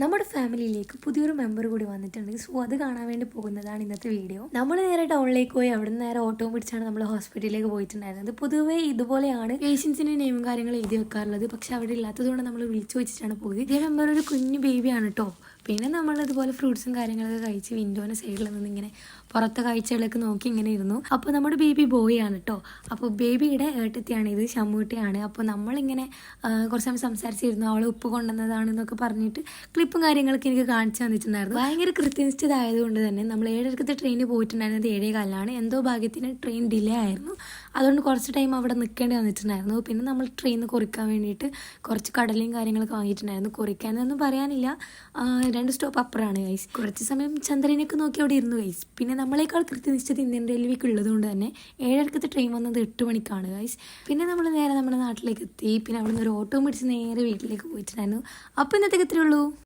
നമ്മുടെ ഫാമിലിയിലേക്ക് പുതിയൊരു മെമ്പർ കൂടി വന്നിട്ടുണ്ട്. സോ അത് കാണാൻ വേണ്ടി പോകുന്നതാണ് ഇന്നത്തെ വീഡിയോ. നമ്മൾ നേരെ ടൗണിലേക്ക് പോയി അവിടെ നിന്ന് നേരെ ഓട്ടോ പിടിച്ചാണ് നമ്മൾ ഹോസ്പിറ്റലിലേക്ക് പോയിട്ടുണ്ടായിരുന്നത്. പൊതുവേ ഇതുപോലെയാണ് പേഷ്യൻസിന്റെ നെയിം കാര്യങ്ങൾ എഴുതി വെക്കാറുള്ളത്. പക്ഷെ അവിടെ ഇല്ലാത്തതുകൊണ്ട് നമ്മൾ വിളിച്ചു വെച്ചിട്ടാണ് പോയത്. ഇതേ മെമ്പർ ഒരു കുഞ്ഞു ബേബിയാണ് കേട്ടോ. പിന്നെ നമ്മൾ ഇതുപോലെ ഫ്രൂട്ട്സും കാര്യങ്ങളൊക്കെ കഴിച്ച് വിൻഡോന്റെ സൈഡിൽ നിന്ന് ഇങ്ങനെ പുറത്തെ കാഴ്ചകളൊക്കെ നോക്കി ഇങ്ങനെ ഇരുന്നു. അപ്പോൾ നമ്മുടെ ബേബി ബോയ് ആണ് കേട്ടോ. അപ്പോൾ ബേബിയുടെ ഏട്ടത്തിയാണ് ഇത്, ഷമ്മൂട്ടിയാണ്. അപ്പോൾ നമ്മളിങ്ങനെ കുറച്ച് സമയം സംസാരിച്ചിരുന്നു. അവളെ ഉപ്പ് കൊണ്ടുവന്നതാണെന്നൊക്കെ പറഞ്ഞിട്ട് ക്ലിപ്പും കാര്യങ്ങളൊക്കെ എനിക്ക് കാണിച്ചു തന്നിട്ടുണ്ടായിരുന്നു. ഭയങ്കര കൃത്യനിഷ്ഠിതമായതുകൊണ്ട് തന്നെ നമ്മൾ 7:30 ട്രെയിനിൽ പോയിട്ടുണ്ടായിരുന്നത് 7:15. എന്തോ ഭാഗ്യത്തിന് ട്രെയിൻ ഡിലേ ആയിരുന്നു. അതുകൊണ്ട് കുറച്ച് ടൈം അവിടെ നിൽക്കേണ്ടി വന്നിട്ടുണ്ടായിരുന്നു. പിന്നെ നമ്മൾ ട്രെയിനിൽ കുറിക്കാൻ വേണ്ടിയിട്ട് കുറച്ച് കടലയും കാര്യങ്ങളൊക്കെ വാങ്ങിയിട്ടുണ്ടായിരുന്നു. കുറിക്കാനൊന്നും പറയാനില്ല, 2 സ്റ്റോപ്പ് അപ്പുറമാണ് ഗൈസ്. കുറച്ച് സമയം ചന്ദ്രനെയൊക്കെ നോക്കി അവിടെ ഇരുന്നു ഗൈസ്. പിന്നെ നമ്മളെക്കാൾ കൃത്യനിഷ്ഠത ഇന്ത്യൻ റെയിൽവേക്ക് ഉള്ളതുകൊണ്ട് തന്നെ 7:30 ട്രെയിൻ വന്നത് 8 മണിക്കാണ് ഗൈസ്. പിന്നെ നമ്മൾ നേരെ നമ്മുടെ നാട്ടിലേക്ക് എത്തി. പിന്നെ അവിടെ നിന്ന് ഒരു ഓട്ടോ പിടിച്ച് നേരെ വീട്ടിലേക്ക് പോയിട്ടുണ്ടായിരുന്നു. അപ്പോൾ ഇന്നത്തേക്ക് ഇത്രയേ ഉള്ളൂ.